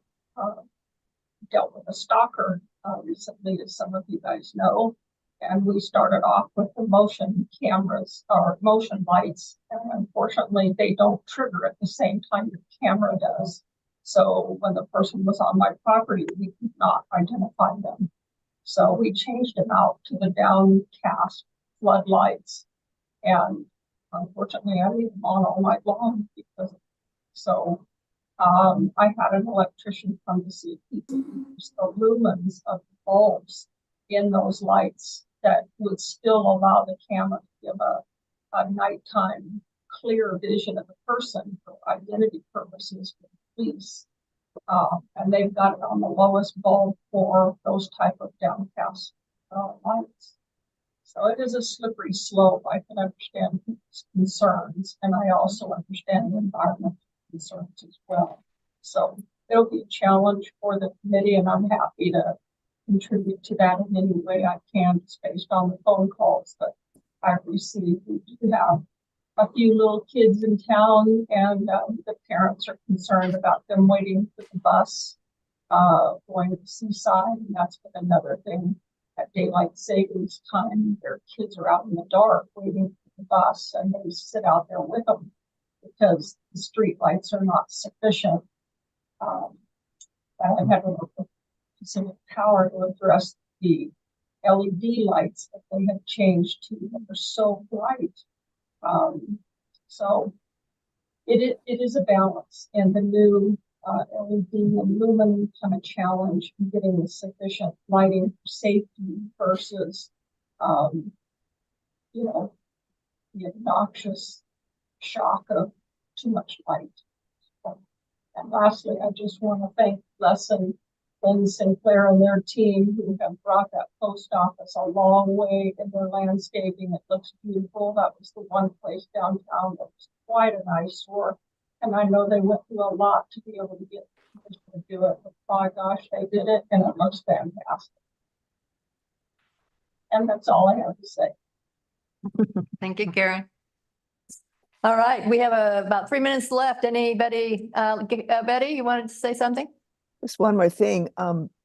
dealt with a stalker recently, as some of you guys know, and we started off with the motion cameras or motion lights, and unfortunately, they don't trigger at the same time the camera does. So when the person was on my property, we could not identify them. So we changed them out to the downcast floodlights, and unfortunately, I leave them on all night long because so. I had an electrician come to see if he could use the lumens of the bulbs in those lights that would still allow the camera to give a nighttime clear vision of the person for identity purposes for the police. And they've got it on the lowest bulb for those type of downcast lights. So it is a slippery slope. I can understand people's concerns, and I also understand the environmental concerns as well. So it'll be a challenge for the committee, and I'm happy to contribute to that in any way I can, just based on the phone calls that I've received. We do have a few little kids in town, and the parents are concerned about them waiting for the bus going to the seaside, and that's been another thing. At daylight savings time, their kids are out in the dark waiting for the bus, and they sit out there with them because the street lights are not sufficient. I had some power to address the LED lights that they have changed to that are so bright. So it is a balance, and the new LED and lumen kind of challenge getting the sufficient lighting for safety versus, you know, the obnoxious shock of too much light. And lastly, I just want to thank Les and Ben Sinclair and their team who have brought that post office a long way in their landscaping. It looks beautiful. That was the one place downtown that was quite an eyesore. And I know they went through a lot to be able to get to do it, but by gosh, they did it, and it looks fantastic. And that's all I have to say. Thank you, Karen. All right, we have about 3 minutes left. Anybody, Betty, you wanted to say something? Just one more thing.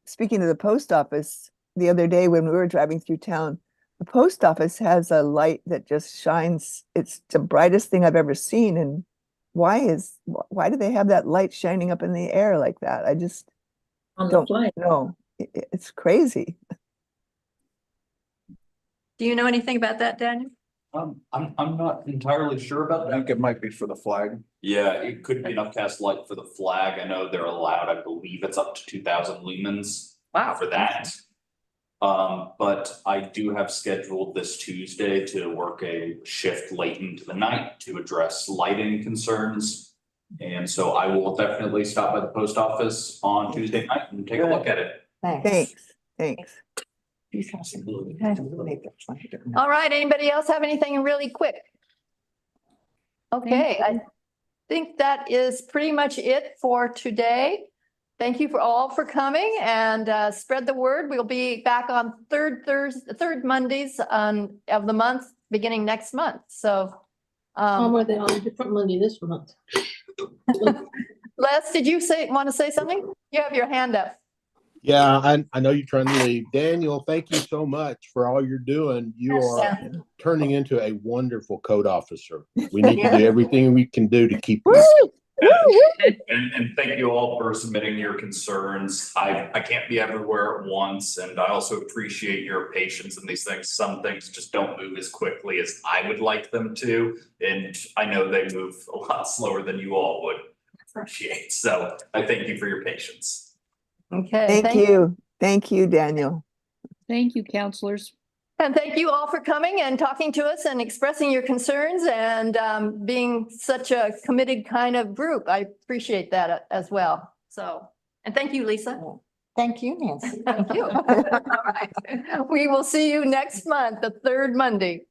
Speaking of the post office, the other day when we were driving through town, the post office has a light that just shines. It's the brightest thing I've ever seen. And why do they have that light shining up in the air like that? I just don't know. It's crazy. Do you know anything about that, Daniel? I'm not entirely sure about I think that. it might be for the flag. Yeah, it could be an upcast light for the flag. I know they're allowed, I believe it's up to 2,000 lumens. Wow. For that. But I do have scheduled this Tuesday to work a shift late into the night to address lighting concerns. And so I will definitely stop by the post office on Tuesday night and take a look at it. Thanks. All right, anybody else have anything really quick? Okay, I think that is pretty much it for today. Thank you all for coming, and spread the word. We'll be back on third Mondays of the month, beginning next month. So Were they on a different Monday this month? Les, did you want to say something? You have your hand up. Yeah, I know you're trying to leave. Daniel, thank you so much for all you're doing. You are turning into a wonderful code officer. We need to do everything we can do to keep you. And thank you all for submitting your concerns. I can't be everywhere at once, and I also appreciate your patience in these things. Some things just don't move as quickly as I would like them to, and I know they move a lot slower than you all would appreciate. So I thank you for your patience. Okay. Thank you, Daniel. Thank you, counselors. And thank you all for coming and talking to us and expressing your concerns and being such a committed kind of group. I appreciate that as well. So, and thank you, Lisa. Thank you, Nancy. Thank you. All right. We will see you next month, the third Monday.